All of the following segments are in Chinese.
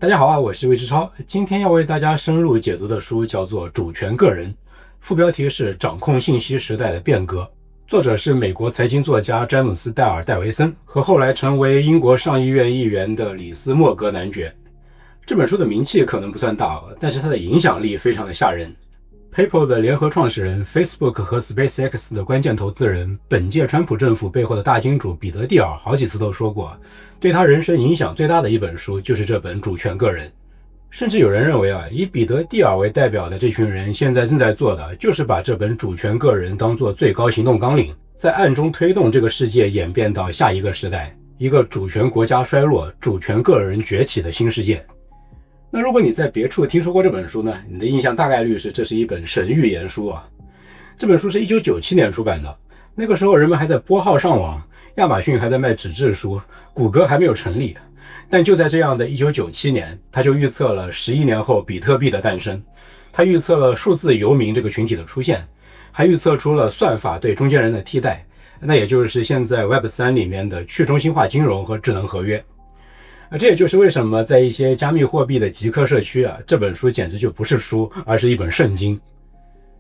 大家好啊，我是魏志超。今天要为大家深入解读的书叫做《主权个人》，副标题是掌控信息时代的变革。作者是美国财经作家詹姆斯·戴尔·戴维森和后来成为英国上议院议员的李斯·莫格男爵。这本书的名气可能不算大，但是它的影响力非常的吓人。PayPal 的联合创始人、Facebook 和 SpaceX 的关键投资人、本届川普政府背后的大金主彼得·蒂尔好几次都说过，对他人生影响最大的一本书就是这本《主权个人》。甚至有人认为以彼得·蒂尔为代表的这群人现在正在做的就是把这本《主权个人》当作最高行动纲领，在暗中推动这个世界演变到下一个时代，一个主权国家衰落、主权个人崛起的新世界。那如果你在别处听说过这本书呢，你的印象大概率是这是一本神预言书啊。这本书是1997年出版的，那个时候人们还在拨号上网，亚马逊还在卖纸质书，谷歌还没有成立。但就在这样的1997年，他就预测了11年后比特币的诞生，他预测了数字游民这个群体的出现，还预测出了算法对中间人的替代，那也就是现在 Web3 里面的去中心化金融和智能合约。这也就是为什么在一些加密货币的极客社区这本书简直就不是书，而是一本圣经。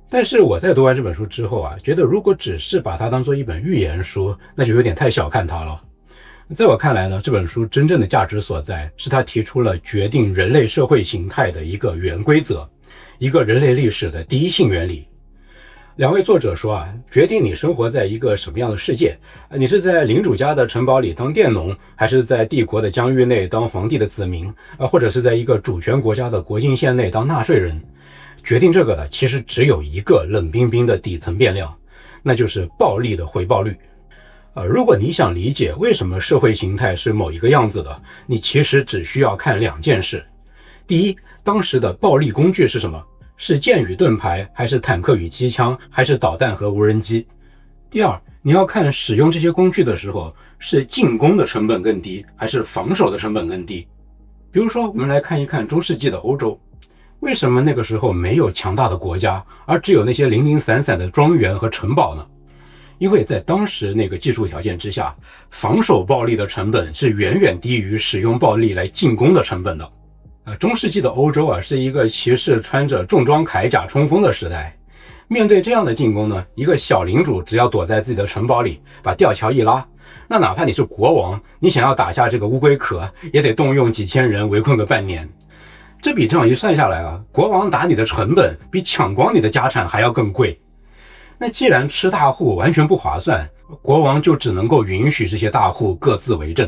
但是我在读完这本书之后觉得如果只是把它当做一本预言书，那就有点太小看它了。在我看来呢，这本书真正的价值所在是它提出了决定人类社会形态的一个原规则，一个人类历史的第一性原理。两位作者说决定你生活在一个什么样的世界，你是在领主家的城堡里当佃农，还是在帝国的疆域内当皇帝的子民，或者是在一个主权国家的国境线内当纳税人。决定这个的其实只有一个冷冰冰的底层变量，那就是暴力的回报率。如果你想理解为什么社会形态是某一个样子的，你其实只需要看两件事。第一，当时的暴力工具是什么？是剑与盾牌，还是坦克与机枪，还是导弹和无人机？第二，你要看使用这些工具的时候，是进攻的成本更低，还是防守的成本更低？比如说，我们来看一看中世纪的欧洲，为什么那个时候没有强大的国家，而只有那些零零散散的庄园和城堡呢？因为在当时那个技术条件之下，防守暴力的成本是远远低于使用暴力来进攻的成本的。中世纪的欧洲是一个骑士穿着重装铠甲冲锋的时代。面对这样的进攻呢，一个小领主只要躲在自己的城堡里，把吊桥一拉，那哪怕你是国王，你想要打下这个乌龟壳，也得动用几千人围困个半年。这笔账一算下来国王打你的成本比抢光你的家产还要更贵。那既然吃大户完全不划算，国王就只能够允许这些大户各自为政。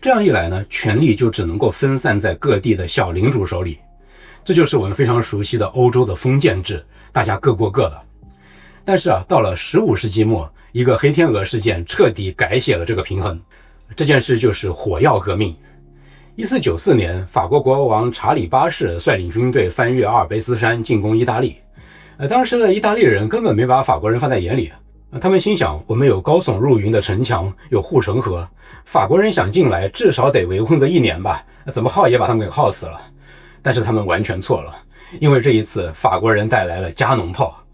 这样一来呢，权力就只能够分散在各地的小领主手里。这就是我们非常熟悉的欧洲的封建制，大家各过各的。但是到了15世纪末，一个黑天鹅事件彻底改写了这个平衡。这件事就是火药革命。1494年，法国国王查理8世率领军队翻越阿尔卑斯山进攻意大利。当时的意大利人根本没把法国人放在眼里。他们心想，我们有高耸入云的城墙，有护城河，法国人想进来至少得围困个1年吧，怎么耗也把他们给耗死了。但是他们完全错了，因为这一次法国人带来了加农炮，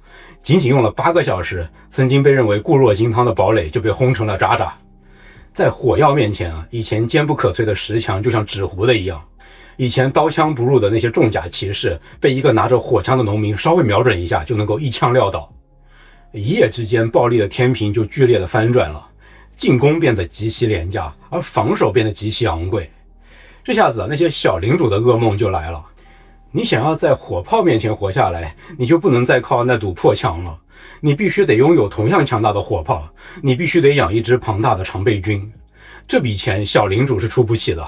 仅仅用了8个小时，曾经被认为固若金汤的堡垒就被轰成了渣渣。在火药面前以前坚不可摧的石墙就像纸糊的一样，以前刀枪不入的那些重甲骑士被一个拿着火枪的农民稍微瞄准一下就能够一枪撂倒。一夜之间，暴力的天平就剧烈的翻转了，进攻变得极其廉价，而防守变得极其昂贵。这下子那些小领主的噩梦就来了。你想要在火炮面前活下来，你就不能再靠那堵破墙了，你必须得拥有同样强大的火炮，你必须得养一支庞大的常备军。这笔钱小领主是出不起的，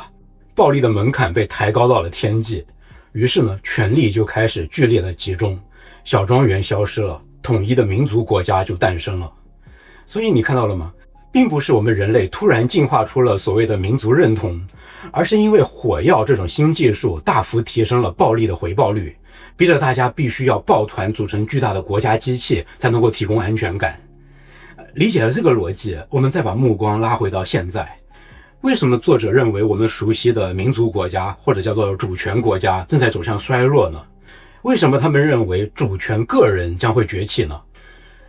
暴力的门槛被抬高到了天际。于是呢，权力就开始剧烈的集中，小庄园消失了，统一的民族国家就诞生了。所以你看到了吗？并不是我们人类突然进化出了所谓的民族认同，而是因为火药这种新技术大幅提升了暴力的回报率，逼着大家必须要抱团组成巨大的国家机器才能够提供安全感。理解了这个逻辑，我们再把目光拉回到现在，为什么作者认为我们熟悉的民族国家或者叫做主权国家正在走向衰落呢？为什么他们认为主权个人将会崛起呢？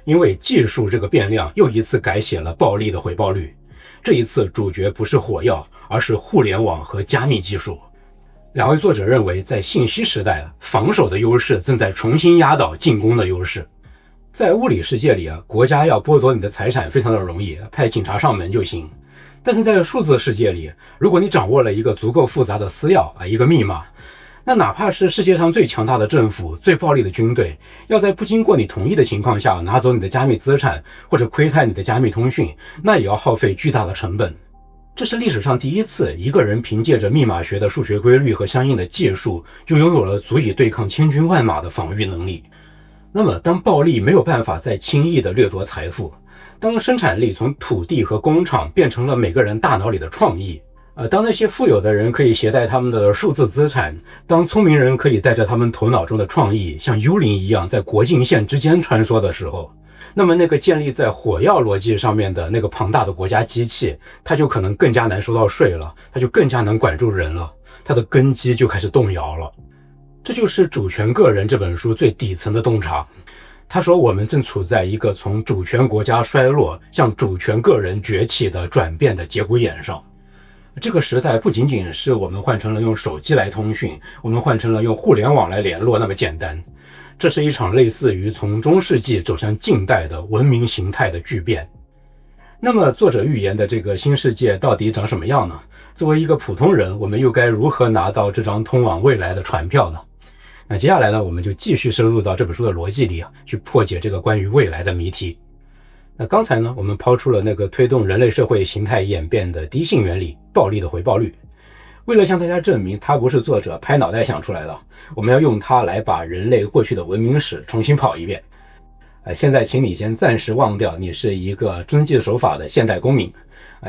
因为技术这个变量又一次改写了暴力的回报率。这一次主角不是火药，而是互联网和加密技术。两位作者认为，在信息时代防守的优势正在重新压倒进攻的优势。在物理世界里国家要剥夺你的财产非常的容易，派警察上门就行。但是在数字世界里，如果你掌握了一个足够复杂的私钥一个密码，那哪怕是世界上最强大的政府、最暴力的军队，要在不经过你同意的情况下拿走你的加密资产或者窥探你的加密通讯，那也要耗费巨大的成本。这是历史上第一次，一个人凭借着密码学的数学规律和相应的技术，就拥有了足以对抗千军万马的防御能力。那么当暴力没有办法再轻易地掠夺财富，当生产力从土地和工厂变成了每个人大脑里的创意，当那些富有的人可以携带他们的数字资产，当聪明人可以带着他们头脑中的创意像幽灵一样在国境线之间穿梭的时候，那么那个建立在火药逻辑上面的那个庞大的国家机器，它就可能更加难收到税了，它就更加难管住人了，它的根基就开始动摇了。这就是《主权个人》这本书最底层的洞察。他说我们正处在一个从主权国家衰落向主权个人崛起的转变的节骨眼上。这个时代不仅仅是我们换成了用手机来通讯，我们换成了用互联网来联络那么简单，这是一场类似于从中世纪走向近代的文明形态的巨变。那么作者预言的这个新世界到底长什么样呢？作为一个普通人，我们又该如何拿到这张通往未来的船票呢？那接下来呢，我们就继续深入到这本书的逻辑里去破解这个关于未来的谜题。那刚才呢，我们抛出了那个推动人类社会形态演变的第一性原理——暴力的回报率。为了向大家证明它不是作者拍脑袋想出来的，我们要用它来把人类过去的文明史重新跑一遍。现在请你先暂时忘掉你是一个遵纪守法的现代公民，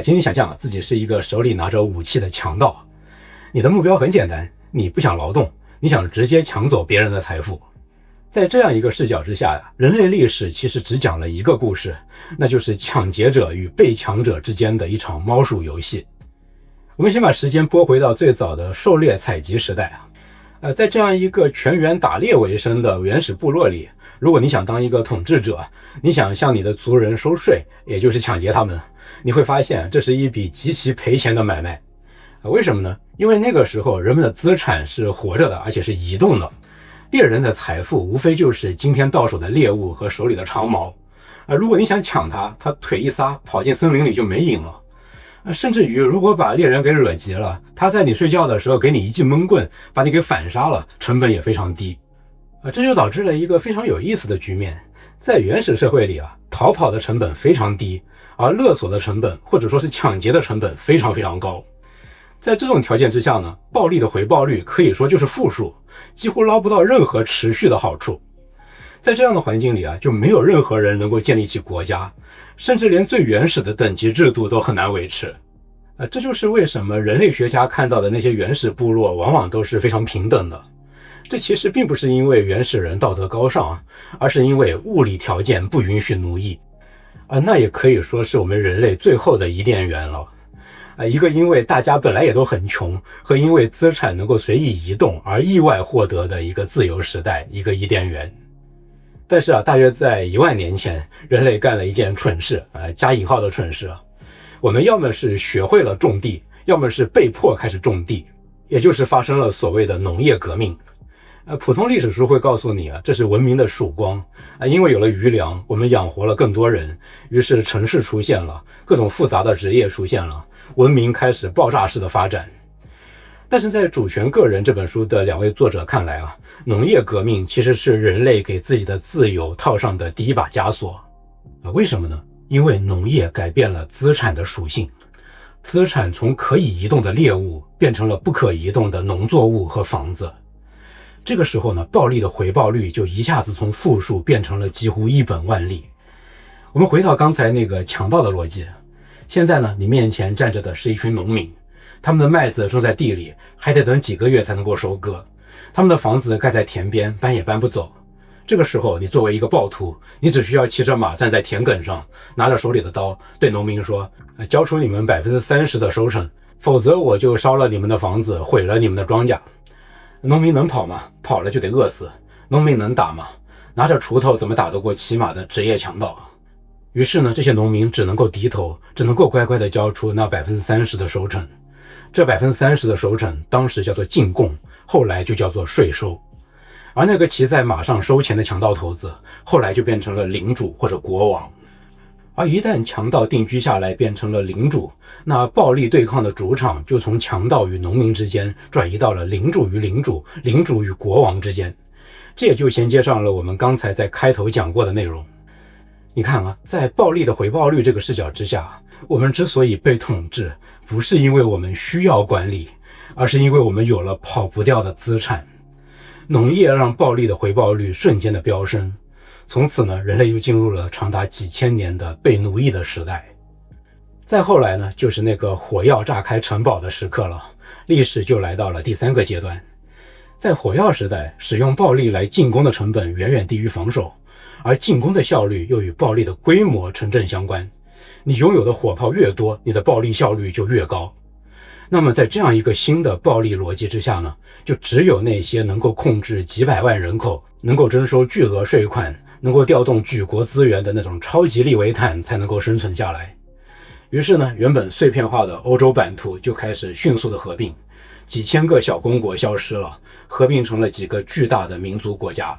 请你想象自己是一个手里拿着武器的强盗。你的目标很简单，你不想劳动，你想直接抢走别人的财富。在这样一个视角之下，人类历史其实只讲了一个故事，那就是抢劫者与被抢者之间的一场猫鼠游戏。我们先把时间拨回到最早的狩猎采集时代在这样一个全员打猎为生的原始部落里，如果你想当一个统治者，你想向你的族人收税，也就是抢劫他们，你会发现这是一笔极其赔钱的买卖。为什么呢？因为那个时候人们的资产是活着的，而且是移动的。猎人的财富无非就是今天到手的猎物和手里的长矛。如果你想抢他，他腿一撒跑进森林里就没影了。甚至于如果把猎人给惹急了，他在你睡觉的时候给你一记闷棍，把你给反杀了，成本也非常低。这就导致了一个非常有意思的局面。在原始社会里逃跑的成本非常低，而勒索的成本或者说是抢劫的成本非常非常高。在这种条件之下呢，暴力的回报率可以说就是负数，几乎捞不到任何持续的好处。在这样的环境里就没有任何人能够建立起国家，甚至连最原始的等级制度都很难维持。这就是为什么人类学家看到的那些原始部落往往都是非常平等的。这其实并不是因为原始人道德高尚，而是因为物理条件不允许奴役。那也可以说是我们人类最后的伊甸园了。一个因为大家本来也都很穷，和因为资产能够随意移动而意外获得的一个自由时代，一个伊甸园。但是大约在1万年前，人类干了一件蠢事，加引号的蠢事。我们要么是学会了种地，要么是被迫开始种地，也就是发生了所谓的农业革命。普通历史书会告诉你这是文明的曙光因为有了余粮，我们养活了更多人，于是城市出现了，各种复杂的职业出现了，文明开始爆炸式的发展。但是在《主权个人》这本书的2位作者看来农业革命其实是人类给自己的自由套上的第一把枷锁为什么呢？因为农业改变了资产的属性，资产从可以移动的猎物变成了不可移动的农作物和房子。这个时候呢，暴力的回报率就一下子从负数变成了几乎1本万利。我们回到刚才那个强盗的逻辑，现在呢，你面前站着的是一群农民，他们的麦子种在地里，还得等几个月才能够收割，他们的房子盖在田边，搬也搬不走。这个时候，你作为一个暴徒，你只需要骑着马站在田埂上，拿着手里的刀，对农民说：交出你们30%的收成，否则我就烧了你们的房子，毁了你们的庄稼。农民能跑吗？跑了就得饿死。农民能打吗？拿着锄头怎么打得过骑马的职业强盗？于是呢，这些农民只能够低头，只能够乖乖地交出那30%的收成。这30%的收成当时叫做进贡，后来就叫做税收。而那个骑在马上收钱的强盗头子，后来就变成了领主或者国王。而一旦强盗定居下来变成了领主，那暴力对抗的主场就从强盗与农民之间转移到了领主与领主、领主与国王之间。这也就衔接上了我们刚才在开头讲过的内容。你看啊，在暴力的回报率这个视角之下，我们之所以被统治，不是因为我们需要管理，而是因为我们有了跑不掉的资产。农业让暴力的回报率瞬间的飙升，从此呢，人类就进入了长达几千年的被奴役的时代。再后来呢，就是那个火药炸开城堡的时刻了，历史就来到了第3个阶段。在火药时代，使用暴力来进攻的成本远远低于防守，而进攻的效率又与暴力的规模成正相关。你拥有的火炮越多，你的暴力效率就越高。那么在这样一个新的暴力逻辑之下呢，就只有那些能够控制几百万人口，能够征收巨额税款，能够调动举国资源的那种超级利维坦才能够生存下来。于是呢，原本碎片化的欧洲版图就开始迅速的合并，几千个小公国消失了，合并成了几个巨大的民族国家。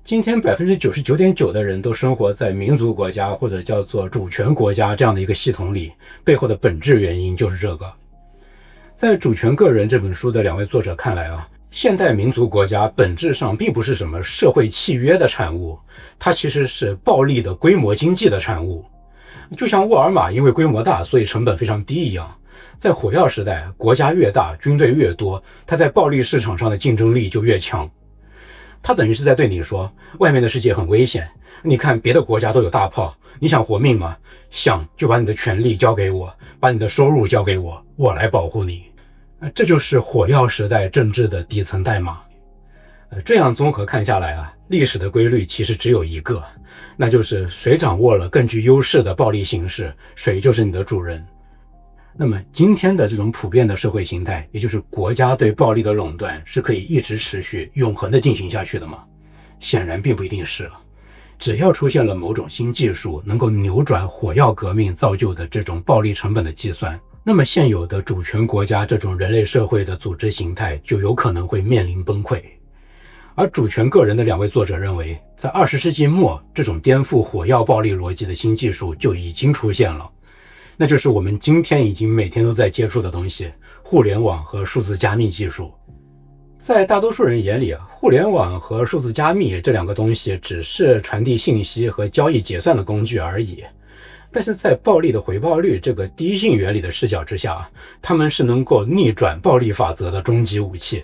今天 99.9% 的人都生活在民族国家或者叫做主权国家这样的一个系统里，背后的本质原因就是这个。在《主权个人》这本书的2位作者看来啊，现代民族国家本质上并不是什么社会契约的产物，它其实是暴力的规模经济的产物。就像沃尔玛因为规模大，所以成本非常低一样，在火药时代，国家越大，军队越多，它在暴力市场上的竞争力就越强。它等于是在对你说，外面的世界很危险，你看别的国家都有大炮，你想活命吗？想就把你的权利交给我，把你的收入交给我，我来保护你。这就是火药时代政治的底层代码。这样综合看下来啊，历史的规律其实只有一个，那就是谁掌握了更具优势的暴力形式，谁就是你的主人。那么今天的这种普遍的社会形态，也就是国家对暴力的垄断，是可以一直持续永恒的进行下去的吗？显然并不一定是了。只要出现了某种新技术能够扭转火药革命造就的这种暴力成本的计算，那么现有的主权国家这种人类社会的组织形态就有可能会面临崩溃。而主权个人的2位作者认为，在20世纪末，这种颠覆火药暴力逻辑的新技术就已经出现了，那就是我们今天已经每天都在接触的东西——互联网和数字加密技术。在大多数人眼里啊，互联网和数字加密这2个东西只是传递信息和交易结算的工具而已。但是在暴力的回报率这个第一性原理的视角之下，它们是能够逆转暴力法则的终极武器。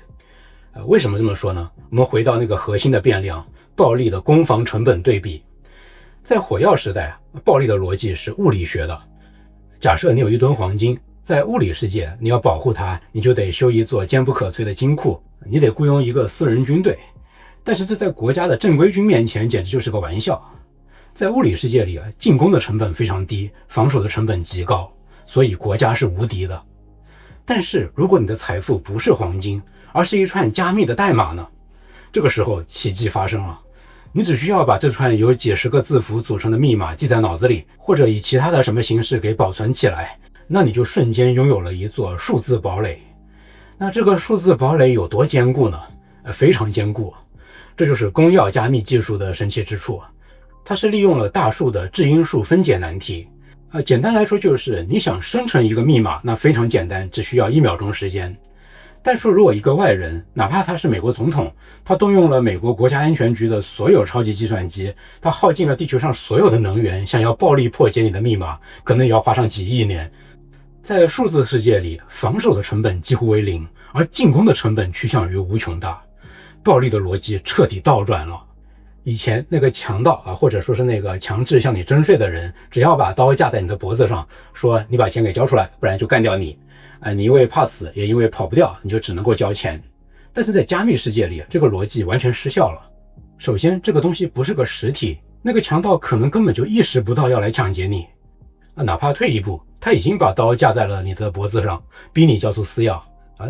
为什么这么说呢？我们回到那个核心的变量，暴力的攻防成本对比。在火药时代，暴力的逻辑是物理学的。假设你有1吨黄金，在物理世界，你要保护它，你就得修一座坚不可摧的金库，你得雇佣一个私人军队。但是这在国家的正规军面前简直就是个玩笑。在物理世界里进攻的成本非常低，防守的成本极高，所以国家是无敌的。但是如果你的财富不是黄金，而是一串加密的代码呢？这个时候奇迹发生了，你只需要把这串由几十个字符组成的密码记在脑子里，或者以其他的什么形式给保存起来，那你就瞬间拥有了一座数字堡垒。那这个数字堡垒有多坚固呢？非常坚固。这就是公钥加密技术的神奇之处，它是利用了大数的质因数分解难题。简单来说就是你想生成一个密码，那非常简单，只需要1秒钟时间。但是如果一个外人，哪怕他是美国总统，他动用了美国国家安全局的所有超级计算机，他耗尽了地球上所有的能源，想要暴力破解你的密码，可能也要花上几亿年。在数字世界里，防守的成本几乎为0，而进攻的成本趋向于无穷大。暴力的逻辑彻底倒转了。以前那个强盗或者说是那个强制向你征税的人，只要把刀架在你的脖子上，说你把钱给交出来，不然就干掉你。你因为怕死，也因为跑不掉，你就只能够交钱。但是在加密世界里，这个逻辑完全失效了。首先，这个东西不是个实体，那个强盗可能根本就意识不到要来抢劫你。哪怕退一步，他已经把刀架在了你的脖子上，逼你交出私钥。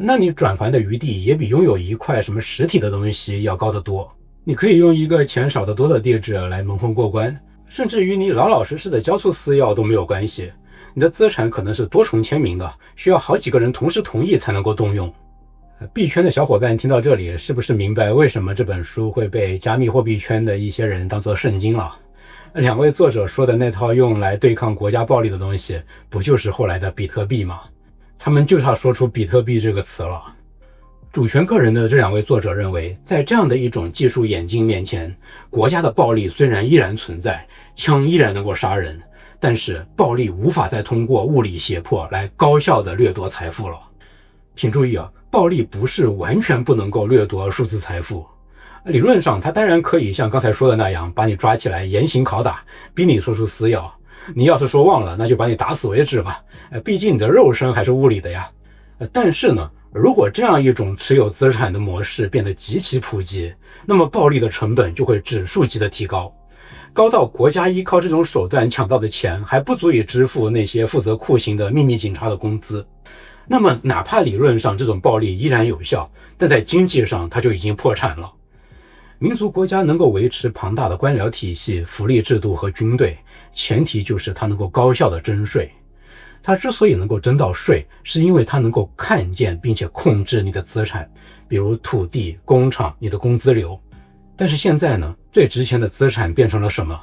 那你转还的余地也比拥有一块什么实体的东西要高得多。你可以用一个钱少得多的地址来蒙混过关，甚至于你老老实实的交出私钥都没有关系。你的资产可能是多重签名的，需要好几个人同时同意才能够动用。币圈的小伙伴听到这里，是不是明白为什么这本书会被加密货币圈的一些人当作圣经了？两位作者说的那套用来对抗国家暴力的东西，不就是后来的比特币吗？他们就差说出比特币这个词了。主权个人的这两位作者认为，在这样的一种技术演进面前，国家的暴力虽然依然存在，枪依然能够杀人，但是暴力无法再通过物理胁迫来高效地掠夺财富了。请注意啊，暴力不是完全不能够掠夺数字财富。理论上，它当然可以像刚才说的那样，把你抓起来严刑拷打，逼你说出私钥。你要是说忘了，那就把你打死为止嘛。毕竟你的肉身还是物理的呀。但是呢，如果这样一种持有资产的模式变得极其普及，那么暴力的成本就会指数级的提高，高到国家依靠这种手段抢到的钱还不足以支付那些负责酷刑的秘密警察的工资。那么哪怕理论上这种暴力依然有效，但在经济上它就已经破产了。民族国家能够维持庞大的官僚体系、福利制度和军队，前提就是它能够高效的征税。它之所以能够征到税，是因为它能够看见并且控制你的资产，比如土地、工厂、你的工资流。但是现在呢，最值钱的资产变成了什么？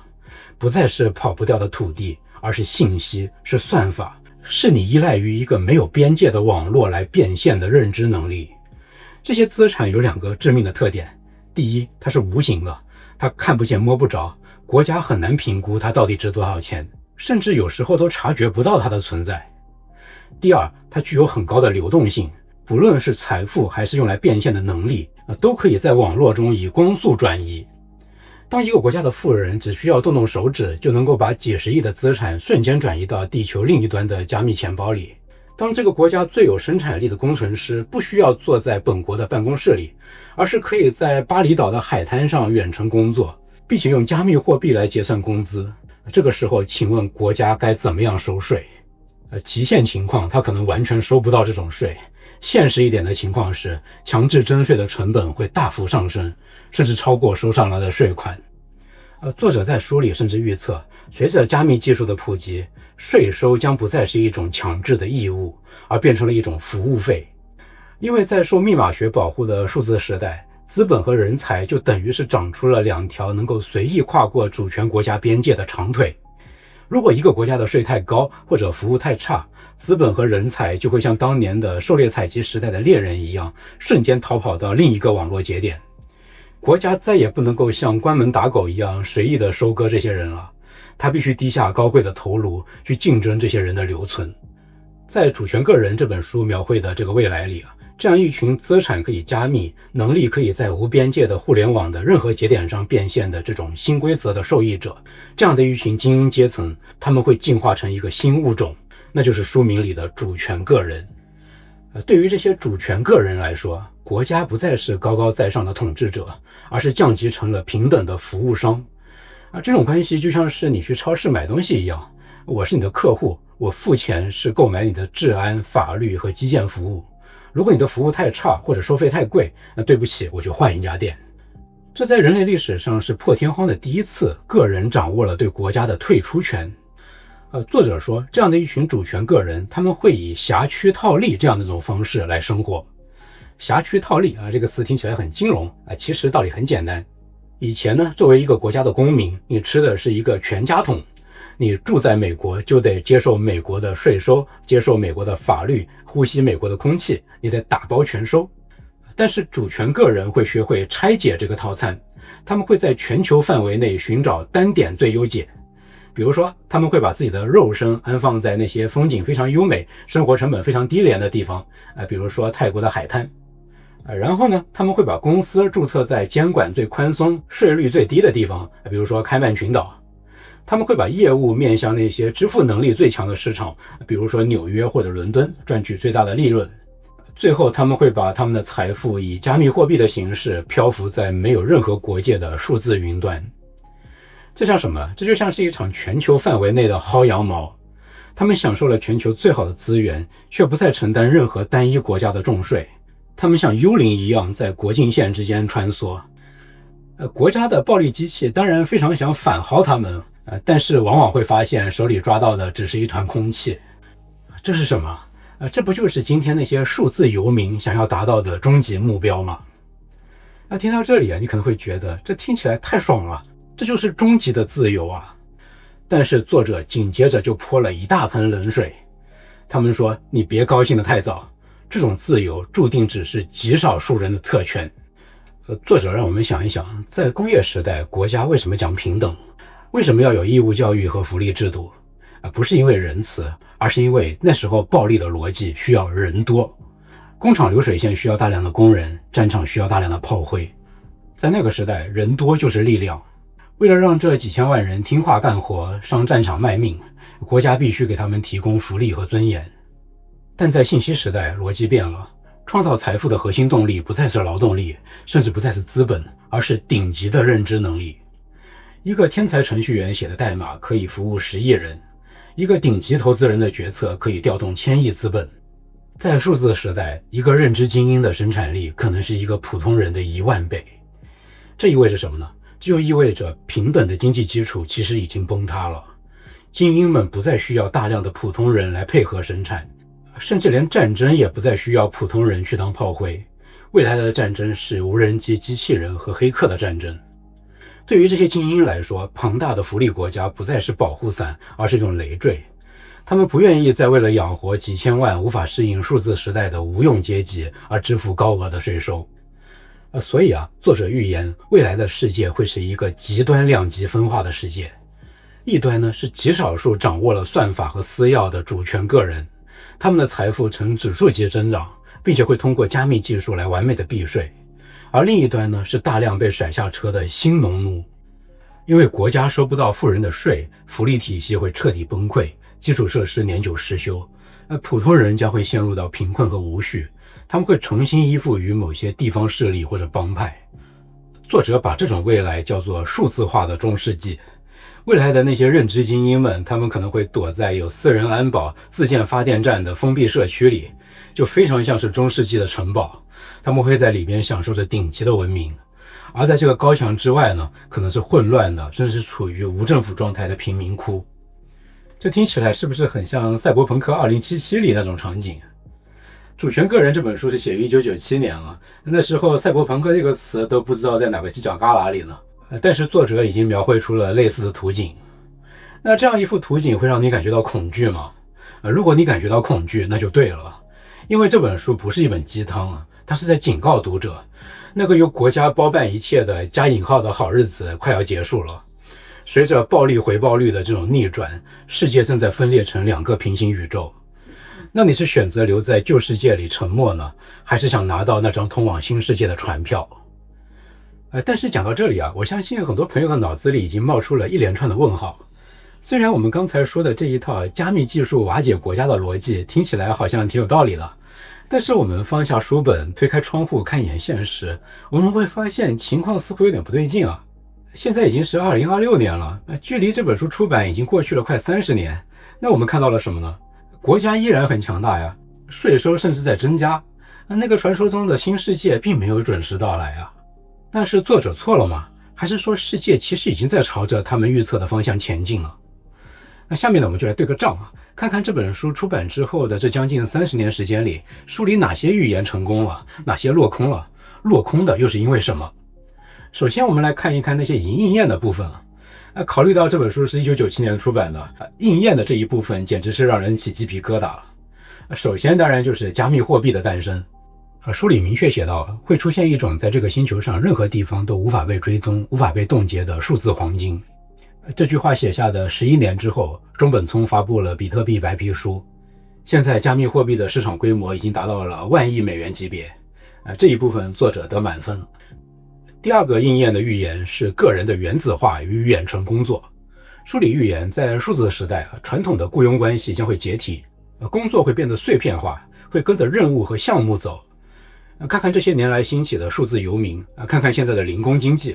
不再是跑不掉的土地，而是信息，是算法，是你依赖于一个没有边界的网络来变现的认知能力。这些资产有两个致命的特点。第一，它是无形的，它看不见摸不着，国家很难评估它到底值多少钱，甚至有时候都察觉不到它的存在。第二，它具有很高的流动性，不论是财富还是用来变现的能力，都可以在网络中以光速转移。当一个国家的富人只需要动动手指，就能够把几十亿的资产瞬间转移到地球另一端的加密钱包里。当这个国家最有生产力的工程师不需要坐在本国的办公室里，而是可以在巴厘岛的海滩上远程工作，并且用加密货币来结算工资。这个时候，请问国家该怎么样收税？极限情况，它可能完全收不到这种税。现实一点的情况是，强制征税的成本会大幅上升，甚至超过收上来的税款。作者在书里甚至预测，随着加密技术的普及，税收将不再是一种强制的义务，而变成了一种服务费。因为在受密码学保护的数字时代，资本和人才就等于是长出了两条能够随意跨过主权国家边界的长腿。如果一个国家的税太高或者服务太差，资本和人才就会像当年的狩猎采集时代的猎人一样，瞬间逃跑到另一个网络节点。国家再也不能够像关门打狗一样随意的收割这些人了，他必须低下高贵的头颅去竞争这些人的留存。在《主权个人》这本书描绘的这个未来里这样一群资产可以加密、能力可以在无边界的互联网的任何节点上变现的这种新规则的受益者，这样的一群精英阶层，他们会进化成一个新物种，那就是书名里的主权个人。对于这些主权个人来说，国家不再是高高在上的统治者，而是降级成了平等的服务商。这种关系就像是你去超市买东西一样，我是你的客户，我付钱是购买你的治安、法律和基建服务。如果你的服务太差或者收费太贵，那对不起，我就换一家店。这在人类历史上是破天荒的第一次，个人掌握了对国家的退出权。作者说，这样的一群主权个人，他们会以辖区套利这样的一种方式来生活。辖区套利这个词听起来很金融其实道理很简单。以前呢，作为一个国家的公民，你吃的是一个全家桶，你住在美国就得接受美国的税收，接受美国的法律，呼吸美国的空气，你得打包全收。但是主权个人会学会拆解这个套餐，他们会在全球范围内寻找单点最优解。比如说，他们会把自己的肉身安放在那些风景非常优美、生活成本非常低廉的地方比如说泰国的海滩。然后呢，他们会把公司注册在监管最宽松、税率最低的地方比如说开曼群岛。他们会把业务面向那些支付能力最强的市场，比如说纽约或者伦敦，赚取最大的利润。最后，他们会把他们的财富以加密货币的形式漂浮在没有任何国界的数字云端。这像什么？这就像是一场全球范围内的薅羊毛。他们享受了全球最好的资源，却不再承担任何单一国家的重税。他们像幽灵一样在国境线之间穿梭。国家的暴力机器当然非常想反薅他们，但是往往会发现手里抓到的只是一团空气。这是什么？这不就是今天那些数字游民想要达到的终极目标吗？那听到这里你可能会觉得这听起来太爽了，这就是终极的自由啊！但是作者紧接着就泼了一大盆冷水。他们说，你别高兴得太早，这种自由注定只是极少数人的特权。作者让我们想一想，在工业时代，国家为什么讲平等？为什么要有义务教育和福利制度？不是因为仁慈，而是因为那时候暴力的逻辑需要人多。工厂流水线需要大量的工人，战场需要大量的炮灰。在那个时代，人多就是力量。为了让这几千万人听话干活，上战场卖命，国家必须给他们提供福利和尊严。但在信息时代，逻辑变了，创造财富的核心动力不再是劳动力，甚至不再是资本，而是顶级的认知能力。一个天才程序员写的代码可以服务10亿人，一个顶级投资人的决策可以调动1000亿资本。在数字时代，一个认知精英的生产力可能是一个普通人的1万倍。这意味着什么呢？这就意味着平等的经济基础其实已经崩塌了。精英们不再需要大量的普通人来配合生产，甚至连战争也不再需要普通人去当炮灰。未来的战争是无人机、机器人和黑客的战争。对于这些精英来说，庞大的福利国家不再是保护伞，而是一种累赘。他们不愿意再为了养活几千万无法适应数字时代的无用阶级而支付高额的税收。所以作者预言未来的世界会是一个极端两极分化的世界。一端呢是极少数掌握了算法和私钥的主权个人，他们的财富呈指数级增长，并且会通过加密技术来完美的避税。而另一端呢是大量被甩下车的新农奴，因为国家收不到富人的税，福利体系会彻底崩溃，基础设施年久失修，普通人将会陷入到贫困和无序，他们会重新依附于某些地方势力或者帮派。作者把这种未来叫做数字化的中世纪。未来的那些认知精英们，他们可能会躲在有私人安保、自建发电站的封闭社区里，就非常像是中世纪的城堡，他们会在里边享受着顶级的文明。而在这个高墙之外呢，可能是混乱的，甚至是处于无政府状态的贫民窟。这听起来是不是很像赛博朋克2077里那种场景？主权个人这本书是写于1997年了，那时候赛博朋克这个词都不知道在哪个犄角旮旯里呢。但是作者已经描绘出了类似的图景。那这样一幅图景会让你感觉到恐惧吗？如果你感觉到恐惧，那就对了，因为这本书不是一本鸡汤它是在警告读者，那个由国家包办一切的加引号的好日子快要结束了。随着暴力回报率的这种逆转，世界正在分裂成2个平行宇宙。那你是选择留在旧世界里沉默呢，还是想拿到那张通往新世界的船票？但是讲到这里我相信很多朋友的脑子里已经冒出了一连串的问号。虽然我们刚才说的这一套加密技术瓦解国家的逻辑听起来好像挺有道理的，但是我们放下书本，推开窗户看一眼现实，我们会发现情况似乎有点不对劲啊。现在已经是2026年了，距离这本书出版已经过去了快30年。那我们看到了什么呢？国家依然很强大呀，税收甚至在增加，那个传说中的新世界并没有准时到来啊。但是作者错了吗？还是说世界其实已经在朝着他们预测的方向前进了？那下面呢，我们就来对个账看看这本书出版之后的这将近30年时间里，书里哪些预言成功了，哪些落空了，落空的又是因为什么？首先我们来看一看那些已经应验的部分考虑到这本书是1997年出版的，应验的这一部分简直是让人起鸡皮疙瘩了。首先当然就是加密货币的诞生。书里明确写到，会出现一种在这个星球上任何地方都无法被追踪、无法被冻结的数字黄金。这句话写下的11年之后，中本聪发布了比特币白皮书。现在加密货币的市场规模已经达到了万亿美元级别。这一部分作者得满分。第二个应验的预言是个人的原子化与远程工作。书里预言，在数字时代，传统的雇佣关系将会解体，工作会变得碎片化，会跟着任务和项目走。看看这些年来兴起的数字游民，看看现在的零工经济，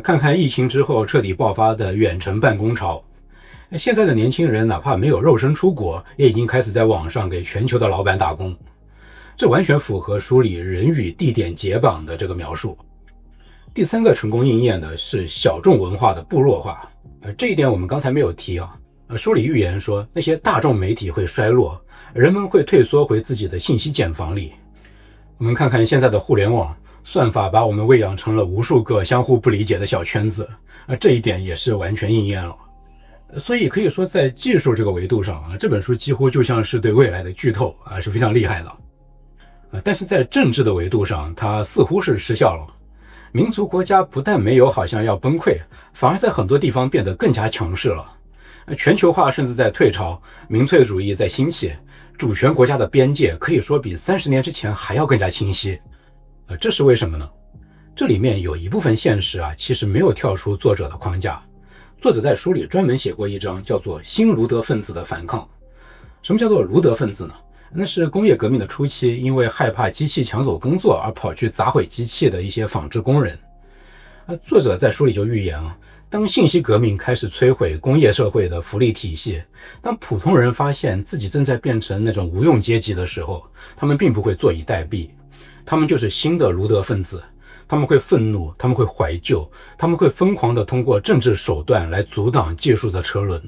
看看疫情之后彻底爆发的远程办公潮。现在的年轻人哪怕没有肉身出国，也已经开始在网上给全球的老板打工。这完全符合书里人与地点解绑的这个描述。第三个成功应验的是小众文化的部落化。这一点我们刚才没有提啊。书里预言说，那些大众媒体会衰落，人们会退缩回自己的信息茧房里。我们看看现在的互联网，算法把我们喂养成了无数个相互不理解的小圈子，这一点也是完全应验了。所以可以说，在技术这个维度上这本书几乎就像是对未来的剧透是非常厉害的。但是在政治的维度上，它似乎是失效了。民族国家不但没有好像要崩溃，反而在很多地方变得更加强势了。全球化甚至在退潮，民粹主义在兴起，主权国家的边界可以说比30年之前还要更加清晰。这是为什么呢？这里面有一部分现实其实没有跳出作者的框架。作者在书里专门写过一章，叫做新卢德分子的反抗。什么叫做卢德分子呢？那是工业革命的初期，因为害怕机器抢走工作而跑去砸毁机器的一些纺织工人。作者在书里就预言当信息革命开始摧毁工业社会的福利体系，当普通人发现自己正在变成那种无用阶级的时候，他们并不会坐以待毙，他们就是新的卢德分子，他们会愤怒，他们会怀旧，他们会疯狂地通过政治手段来阻挡技术的车轮。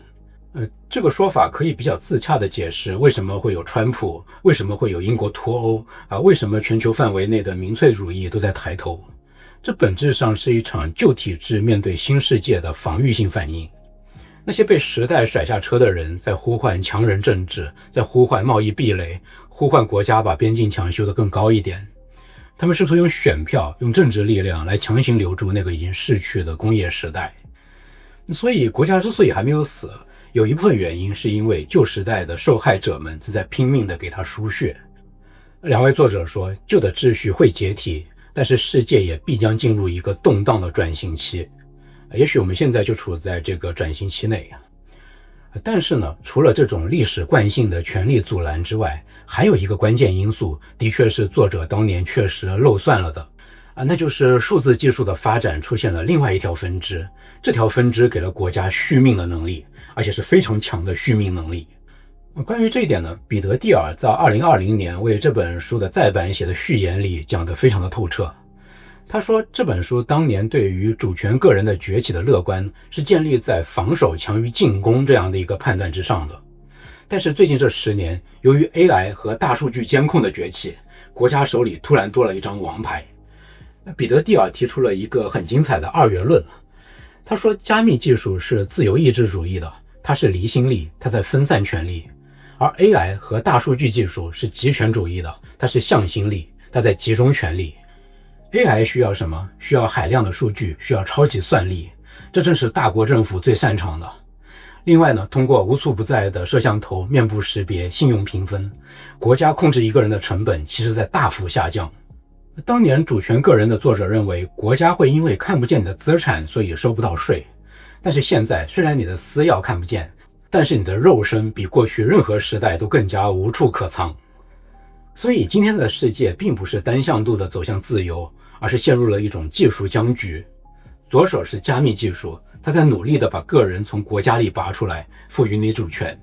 这个说法可以比较自洽地解释为什么会有川普，为什么会有英国脱欧为什么全球范围内的民粹主义都在抬头。这本质上是一场旧体制面对新世界的防御性反应。那些被时代甩下车的人在呼唤强人政治，在呼唤贸易壁垒，呼唤国家把边境墙修得更高一点。他们试图用选票，用政治力量来强行留住那个已经逝去的工业时代。所以国家之所以还没有死，有一部分原因是因为旧时代的受害者们正在拼命地给他输血。两位作者说，旧的秩序会解体，但是世界也必将进入一个动荡的转型期。也许我们现在就处在这个转型期内。但是呢，除了这种历史惯性的权力阻拦之外，还有一个关键因素，的确是作者当年确实漏算了的那就是数字技术的发展出现了另外一条分支，这条分支给了国家续命的能力，而且是非常强的续命能力。关于这一点呢，彼得·蒂尔在2020年为这本书的再版写的序言里讲得非常的透彻。他说，这本书当年对于主权个人的崛起的乐观是建立在防守强于进攻这样的一个判断之上的。但是最近这10年，由于 AI 和大数据监控的崛起，国家手里突然多了一张王牌。彼得·蒂尔提出了一个很精彩的二元论。他说，加密技术是自由意志主义的，它是离心力，它在分散权力；而 AI 和大数据技术是极权主义的，它是向心力，它在集中权力。AI 需要什么？需要海量的数据，需要超级算力，这正是大国政府最擅长的。另外呢，通过无处不在的摄像头、面部识别、信用评分，国家控制一个人的成本其实在大幅下降。当年主权个人的作者认为，国家会因为看不见你的资产，所以收不到税。但是现在，虽然你的私钥看不见，但是你的肉身比过去任何时代都更加无处可藏。所以今天的世界并不是单向度的走向自由，而是陷入了一种技术僵局。左手是加密技术，它在努力的把个人从国家里拔出来，赋予你主权；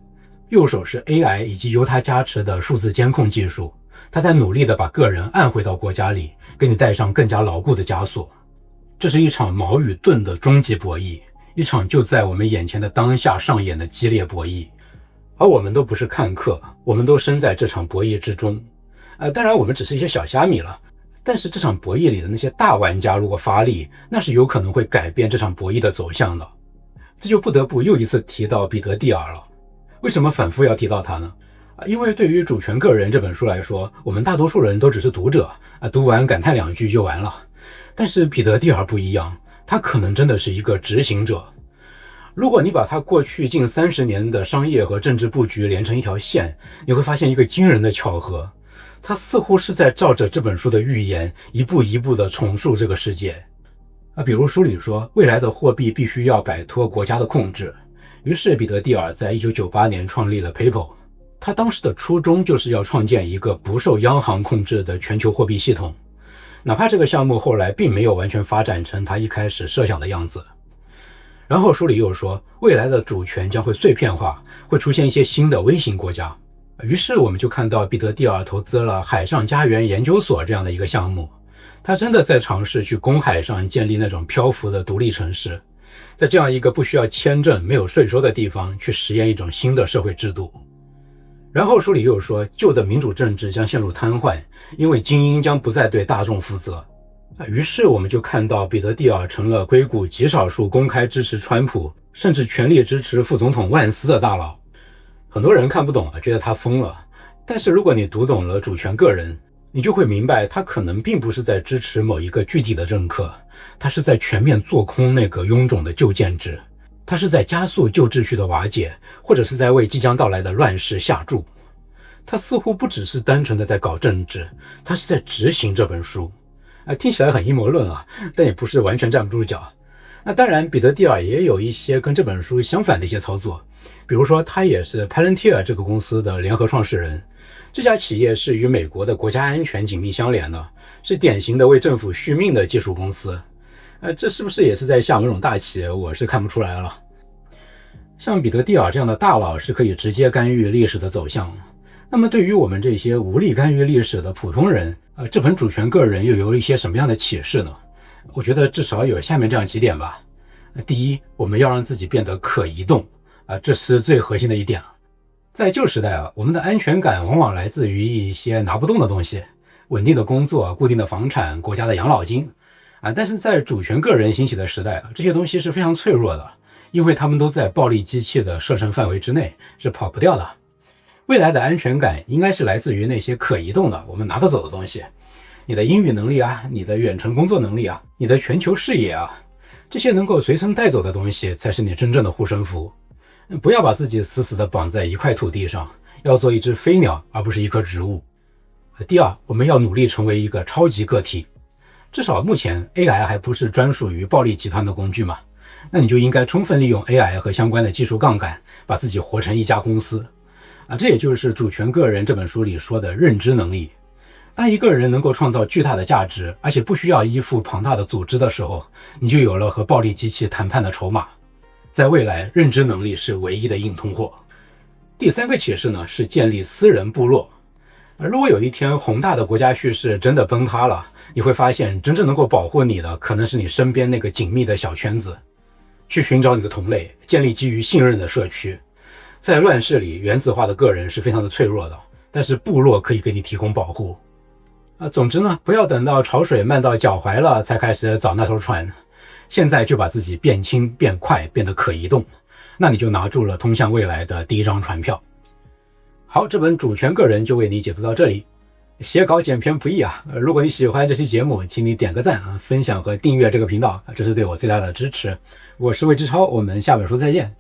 右手是 AI 以及由它加持的数字监控技术，它在努力的把个人按回到国家里，给你带上更加牢固的枷锁。这是一场矛与盾的终极博弈，一场就在我们眼前的当下上演的激烈博弈。而我们都不是看客，我们都身在这场博弈之中。当然我们只是一些小虾米了，但是这场博弈里的那些大玩家如果发力，那是有可能会改变这场博弈的走向的。这就不得不又一次提到彼得·蒂尔了。为什么反复要提到他呢？因为对于《主权个人》这本书来说，我们大多数人都只是读者读完感叹2句就完了。但是彼得·蒂尔不一样，他可能真的是一个执行者。如果你把他过去近30年的商业和政治布局连成一条线，你会发现一个惊人的巧合，他似乎是在照着这本书的预言，一步一步地重塑这个世界。比如书里说，未来的货币必须要摆脱国家的控制。于是彼得·蒂尔在1998年创立了 PayPal。他当时的初衷就是要创建一个不受央行控制的全球货币系统，哪怕这个项目后来并没有完全发展成他一开始设想的样子。然后书里又说，未来的主权将会碎片化，会出现一些新的微型国家。于是我们就看到彼得·蒂尔投资了海上家园研究所这样的一个项目，他真的在尝试去公海上建立那种漂浮的独立城市，在这样一个不需要签证、没有税收的地方去实验一种新的社会制度。然后书里又说，旧的民主政治将陷入瘫痪，因为精英将不再对大众负责。于是我们就看到彼得蒂尔成了硅谷极少数公开支持川普，甚至全力支持副总统万斯的大佬。很多人看不懂，觉得他疯了。但是如果你读懂了主权个人，你就会明白，他可能并不是在支持某一个具体的政客，他是在全面做空那个臃肿的旧建制，他是在加速旧秩序的瓦解，或者是在为即将到来的乱世下注。他似乎不只是单纯的在搞政治，他是在执行这本书。听起来很阴谋论啊，但也不是完全站不住脚。那当然，彼得蒂尔也有一些跟这本书相反的一些操作，比如说他也是 Palantir 这个公司的联合创始人。这家企业是与美国的国家安全紧密相连的，是典型的为政府续命的技术公司。这是不是也是在下某种大棋？我是看不出来了。像彼得蒂尔这样的大佬是可以直接干预历史的走向。那么对于我们这些无力干预历史的普通人，这本主权个人又有一些什么样的启示呢？我觉得至少有下面这样几点吧。第一，我们要让自己变得可移动，这是最核心的一点。在旧时代我们的安全感往往来自于一些拿不动的东西，稳定的工作、固定的房产、国家的养老金但是在主权个人兴起的时代，这些东西是非常脆弱的，因为他们都在暴力机器的射程范围之内，是跑不掉的。未来的安全感应该是来自于那些可移动的、我们拿得走的东西，你的英语能力你的远程工作能力你的全球视野这些能够随身带走的东西才是你真正的护身符。不要把自己死死地绑在一块土地上，要做一只飞鸟，而不是一棵植物。第二，我们要努力成为一个超级个体。至少目前 AI 还不是专属于暴力集团的工具嘛，那你就应该充分利用 AI 和相关的技术杠杆，把自己活成一家公司这也就是《主权个人》这本书里说的认知能力。当一个人能够创造巨大的价值，而且不需要依附庞大的组织的时候，你就有了和暴力机器谈判的筹码。在未来，认知能力是唯一的硬通货。第三个启示呢，是建立私人部落。如果有一天宏大的国家叙事真的崩塌了，你会发现真正能够保护你的可能是你身边那个紧密的小圈子。去寻找你的同类，建立基于信任的社区。在乱世里，原子化的个人是非常的脆弱的，但是部落可以给你提供保护。总之呢，不要等到潮水漫到脚踝了才开始找那艘船。现在就把自己变轻、变快、变得可移动，那你就拿住了通向未来的第一张船票。好，这本主权个人就为你解读到这里。写稿剪片不易如果你喜欢这期节目，请你点个赞分享和订阅这个频道，这是对我最大的支持。我是魏志超，我们下本书再见。